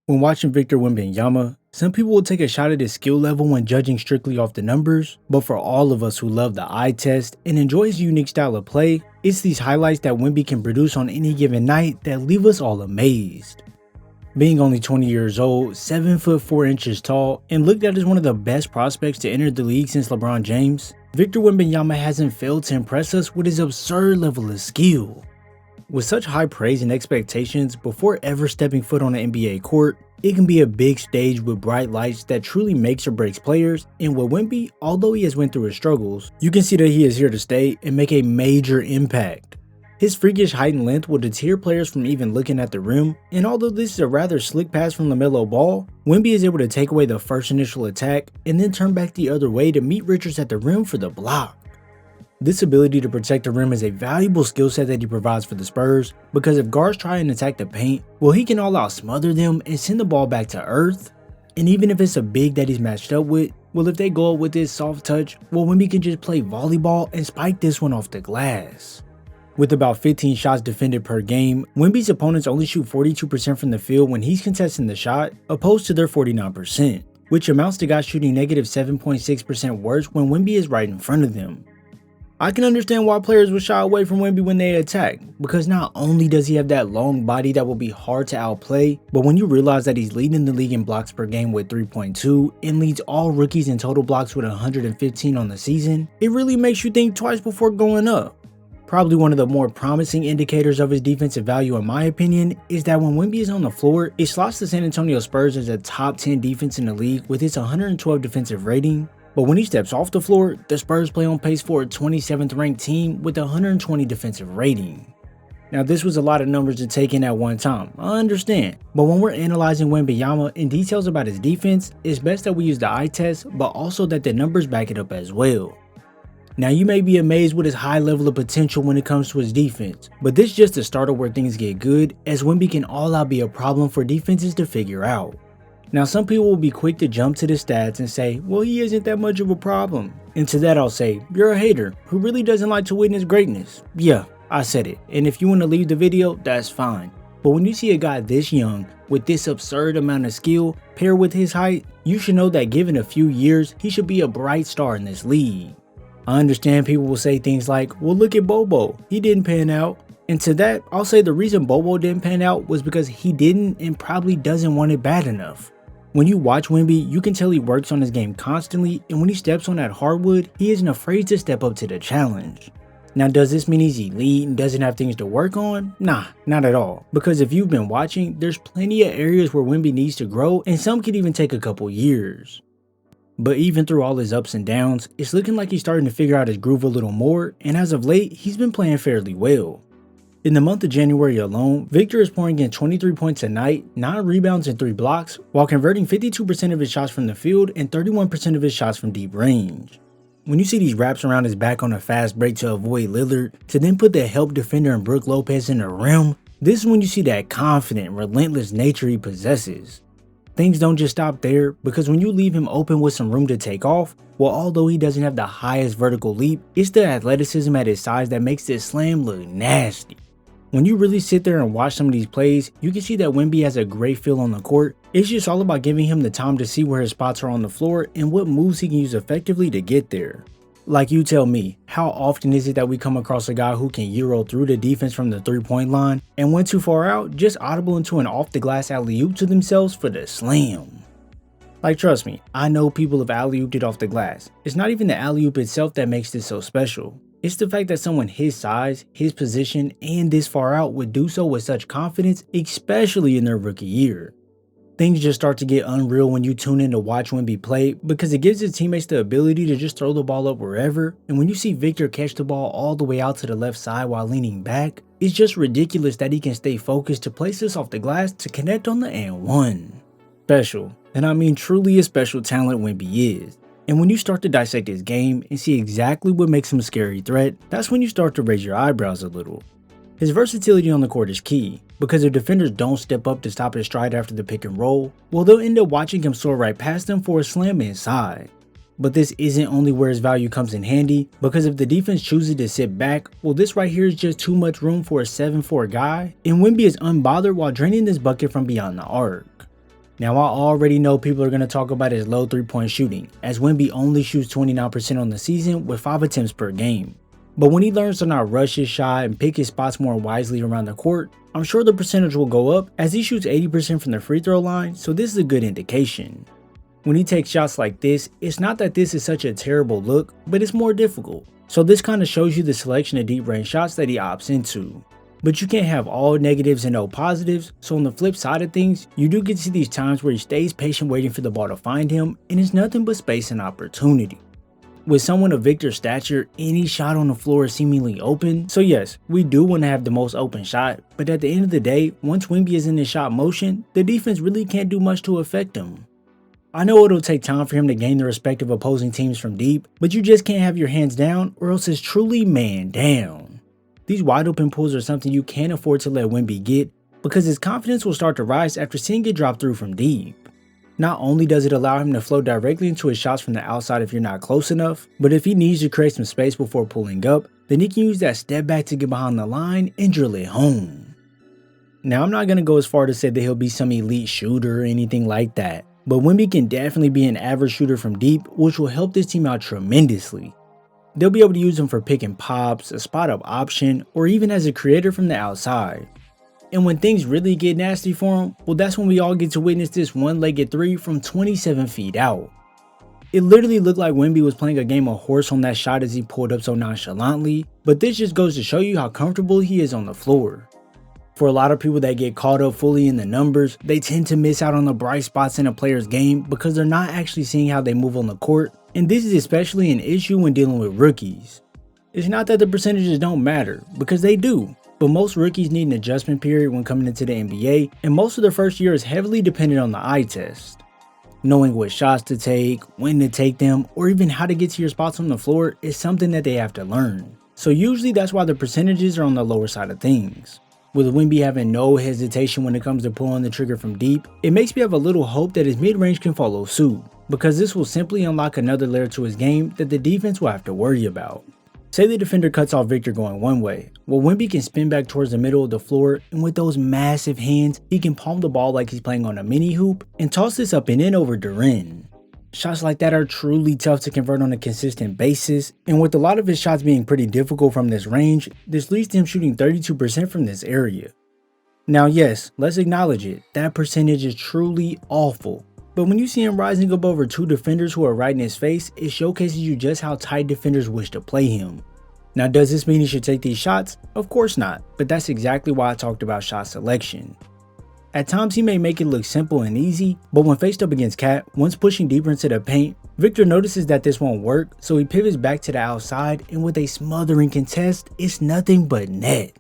When watching Victor Wembanyama, some people will take a shot at his skill level when judging strictly off the numbers, but for all of us who love the eye test and enjoy his unique style of play, it's these highlights that Wemby can produce on any given night that leave us all amazed. Being only 20 years old, 7 foot 4 inches tall, and looked at as one of the best prospects to enter the league since LeBron James, Victor Wembanyama hasn't failed to impress us with his absurd level of skill. With such high praise and expectations before ever stepping foot on an NBA court, it can be a big stage with bright lights that truly makes or breaks players, and with Wemby, although he has went through his struggles, you can see that he is here to stay and make a major impact. His freakish height and length will deter players from even looking at the rim, and although this is a rather slick pass from LaMelo Ball, Wemby is able to take away the first initial attack and then turn back the other way to meet Richards at the rim for the block. This ability to protect the rim is a valuable skill set that he provides for the Spurs, because if guards try and attack the paint, well, he can all out smother them and send the ball back to earth. And even if it's a big that he's matched up with, well, if they go up with this soft touch, well, Wemby can just play volleyball and spike this one off the glass. With about 15 shots defended per game, Wemby's opponents only shoot 42% from the field when he's contesting the shot, opposed to their 49%, which amounts to guys shooting negative 7.6% worse when Wemby is right in front of them. I can understand why players would shy away from Wemby when they attack, because not only does he have that long body that will be hard to outplay, but when you realize that he's leading the league in blocks per game with 3.2 and leads all rookies in total blocks with 115 on the season, it really makes you think twice before going up. Probably one of the more promising indicators of his defensive value in my opinion is that when Wemby is on the floor, it slots the San Antonio Spurs as a top 10 defense in the league with its 112 defensive rating. But when he steps off the floor, the Spurs play on pace for a 27th ranked team with a 120 defensive rating. Now this was a lot of numbers to take in at one time, I understand, but when we're analyzing Wembanyama and details about his defense, it's best that we use the eye test, but also that the numbers back it up as well. Now you may be amazed with his high level of potential when it comes to his defense, but this is just the start of where things get good, as Wemby can all out be a problem for defenses to figure out. Now some people will be quick to jump to the stats and say, well, he isn't that much of a problem. And to that I'll say, you're a hater who really doesn't like to witness greatness. Yeah, I said it, and if you want to leave the video, that's fine. But when you see a guy this young, with this absurd amount of skill, paired with his height, you should know that given a few years, he should be a bright star in this league. I understand people will say things like, well, look at Bobo, he didn't pan out. And to that, I'll say the reason Bobo didn't pan out was because he didn't and probably doesn't want it bad enough. When you watch Wemby, you can tell he works on his game constantly, and when he steps on that hardwood, he isn't afraid to step up to the challenge. Now does this mean he's elite and doesn't have things to work on? Nah, not at all. Because if you've been watching, there's plenty of areas where Wemby needs to grow, and some could even take a couple years. But even through all his ups and downs, it's looking like he's starting to figure out his groove a little more, and as of late, he's been playing fairly well. In the month of January alone, Victor is pouring in 23 points a night, 9 rebounds and 3 blocks, while converting 52% of his shots from the field and 31% of his shots from deep range. When you see these wraps around his back on a fast break to avoid Lillard, to then put the help defender and Brook Lopez in the rim, this is when you see that confident, relentless nature he possesses. Things don't just stop there, because when you leave him open with some room to take off, well, although he doesn't have the highest vertical leap, it's the athleticism at his size that makes this slam look nasty. When you really sit there and watch some of these plays, you can see that Wemby has a great feel on the court. It's just all about giving him the time to see where his spots are on the floor and what moves he can use effectively to get there. Like you tell me, how often is it that we come across a guy who can euro through the defense from the 3-point line and went too far out, just audible into an off the glass alley-oop to themselves for the slam? Like trust me, I know people have alley-ooped it off the glass. It's not even the alley-oop itself that makes this so special. It's the fact that someone his size, his position, and this far out would do so with such confidence, especially in their rookie year. Things just start to get unreal when you tune in to watch Wemby play, because it gives his teammates the ability to just throw the ball up wherever, and when you see Victor catch the ball all the way out to the left side while leaning back, it's just ridiculous that he can stay focused to place this off the glass to connect on the and one. Special, and I mean truly a special talent Wemby is. And when you start to dissect his game and see exactly what makes him a scary threat, that's when you start to raise your eyebrows a little. His versatility on the court is key, because if defenders don't step up to stop his stride after the pick and roll, well, they'll end up watching him soar right past them for a slam inside. But this isn't only where his value comes in handy, because if the defense chooses to sit back, well, this right here is just too much room for a 7'4" guy, and Wemby is unbothered while draining this bucket from beyond the arc. Now I already know people are going to talk about his low 3-point shooting, as Wemby only shoots 29% on the season with 5 attempts per game. But when he learns to not rush his shot and pick his spots more wisely around the court, I'm sure the percentage will go up as he shoots 80% from the free throw line, so this is a good indication. When he takes shots like this, it's not that this is such a terrible look, but it's more difficult. So this kind of shows you the selection of deep range shots that he opts into. But you can't have all negatives and no positives, so on the flip side of things, you do get to see these times where he stays patient waiting for the ball to find him, and it's nothing but space and opportunity. With someone of Victor's stature, any shot on the floor is seemingly open, so yes, we do want to have the most open shot, but at the end of the day, once Wemby is in his shot motion, the defense really can't do much to affect him. I know it'll take time for him to gain the respect of opposing teams from deep, but you just can't have your hands down or else it's truly man down. These wide open pulls are something you can't afford to let Wemby get, because his confidence will start to rise after seeing it drop through from deep. Not only does it allow him to flow directly into his shots from the outside if you're not close enough, but if he needs to create some space before pulling up, then he can use that step back to get behind the line and drill it home. Now I'm not going to go as far to say that he'll be some elite shooter or anything like that, but Wemby can definitely be an average shooter from deep, which will help this team out tremendously. They'll be able to use him for pick and pops, a spot up option, or even as a creator from the outside. And when things really get nasty for him, well, that's when we all get to witness this one-legged 3 from 27 feet out. It literally looked like Wemby was playing a game of horse on that shot as he pulled up so nonchalantly, but this just goes to show you how comfortable he is on the floor. For a lot of people that get caught up fully in the numbers, they tend to miss out on the bright spots in a player's game because they're not actually seeing how they move on the court, and this is especially an issue when dealing with rookies. It's not that the percentages don't matter, because they do. But most rookies need an adjustment period when coming into the NBA, and most of their first year is heavily dependent on the eye test. Knowing what shots to take, when to take them, or even how to get to your spots on the floor is something that they have to learn. So usually that's why the percentages are on the lower side of things. With Wemby having no hesitation when it comes to pulling the trigger from deep, it makes me have a little hope that his mid-range can follow suit, because this will simply unlock another layer to his game that the defense will have to worry about. Say the defender cuts off Victor going one way, well Wemby can spin back towards the middle of the floor, and with those massive hands, he can palm the ball like he's playing on a mini hoop and toss this up and in over Duren. Shots like that are truly tough to convert on a consistent basis, and with a lot of his shots being pretty difficult from this range, this leads to him shooting 32% from this area. Now yes, let's acknowledge it, that percentage is truly awful. But when you see him rising up over 2 defenders who are right in his face, it showcases you just how tight defenders wish to play him. Now does this mean he should take these shots? Of course not, but that's exactly why I talked about shot selection. At times he may make it look simple and easy, but when faced up against Cat, once pushing deeper into the paint, Victor notices that this won't work, so he pivots back to the outside, and with a smothering contest, it's nothing but net.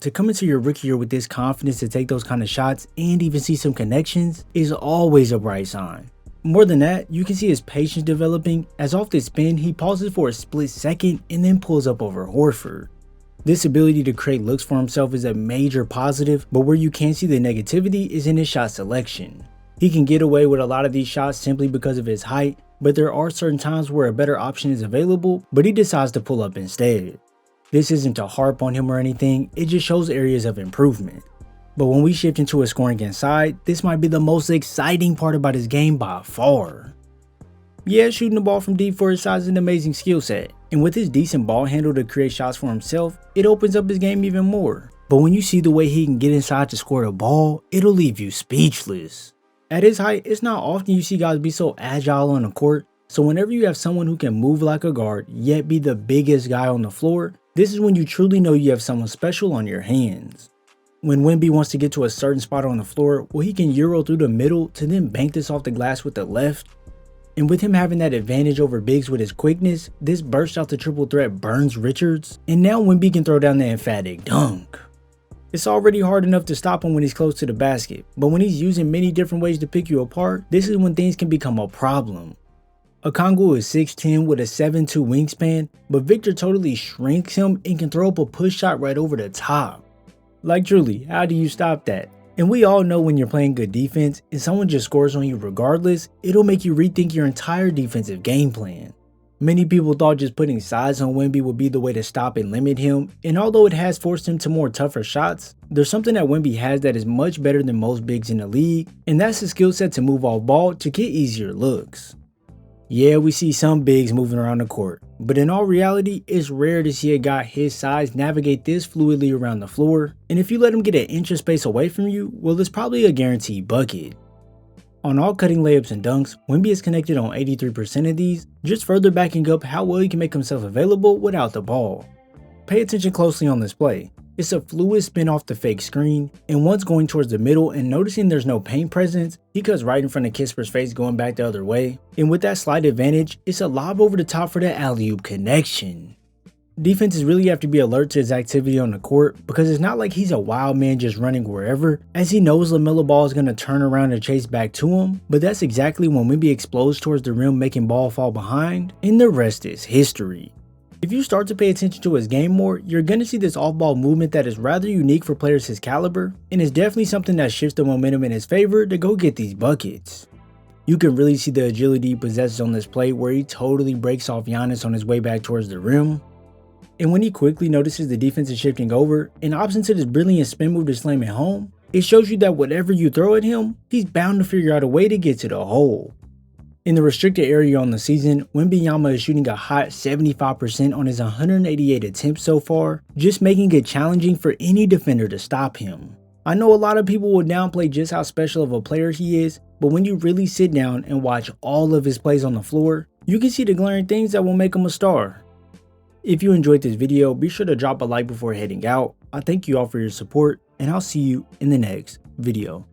To come into your rookie year with this confidence to take those kind of shots and even see some connections is always a bright sign. More than that, you can see his patience developing, as off the spin he pauses for a split second and then pulls up over Horford. This ability to create looks for himself is a major positive, but where you can see the negativity is in his shot selection. He can get away with a lot of these shots simply because of his height, but there are certain times where a better option is available, but he decides to pull up instead. This isn't to harp on him or anything, it just shows areas of improvement. But when we shift into a scoring inside, this might be the most exciting part about his game by far. Yeah, shooting the ball from deep for his size is an amazing skill set, and with his decent ball handle to create shots for himself, it opens up his game even more. But when you see the way he can get inside to score the ball, it'll leave you speechless. At his height, it's not often you see guys be so agile on the court, so whenever you have someone who can move like a guard, yet be the biggest guy on the floor, this is when you truly know you have someone special on your hands. When Wemby wants to get to a certain spot on the floor, well he can euro through the middle to then bank this off the glass with the left. And with him having that advantage over bigs with his quickness, this burst out the triple threat burns Richards, and now Wemby can throw down the emphatic dunk. It's already hard enough to stop him when he's close to the basket, but when he's using many different ways to pick you apart, this is when things can become a problem. Okongwu is 6'10 with a 7'2 wingspan, but Victor totally shrinks him and can throw up a push shot right over the top. Like truly, how do you stop that? And we all know when you're playing good defense and someone just scores on you regardless, it'll make you rethink your entire defensive game plan. Many people thought just putting size on Wemby would be the way to stop and limit him, and although it has forced him to more tougher shots, there's something that Wemby has that is much better than most bigs in the league, and that's the skill set to move off ball to get easier looks. Yeah, we see some bigs moving around the court, but in all reality, it's rare to see a guy his size navigate this fluidly around the floor, and if you let him get an inch of space away from you, well, it's probably a guaranteed bucket. On all cutting layups and dunks, Wemby is connected on 83% of these, just further backing up how well he can make himself available without the ball. Pay attention closely on this play. It's a fluid spin off the fake screen, and once going towards the middle and noticing there's no paint presence, he cuts right in front of Kisper's face going back the other way, and with that slight advantage, it's a lob over the top for the alley-oop connection. Defenses really have to be alert to his activity on the court because it's not like he's a wild man just running wherever, as he knows LaMelo Ball is going to turn around and chase back to him, but that's exactly when Wemby explodes towards the rim making Ball fall behind, and the rest is history. If you start to pay attention to his game more, you're going to see this off-ball movement that is rather unique for players his caliber, and is definitely something that shifts the momentum in his favor to go get these buckets. You can really see the agility he possesses on this play where he totally breaks off Giannis on his way back towards the rim. And when he quickly notices the defense is shifting over and opts into this brilliant spin move to slam it home, it shows you that whatever you throw at him, he's bound to figure out a way to get to the hole. In the restricted area on the season, Wembanyama is shooting a hot 75% on his 188 attempts so far, just making it challenging for any defender to stop him. I know a lot of people will downplay just how special of a player he is, but when you really sit down and watch all of his plays on the floor, you can see the glaring things that will make him a star. If you enjoyed this video, be sure to drop a like before heading out. I thank you all for your support, and I'll see you in the next video.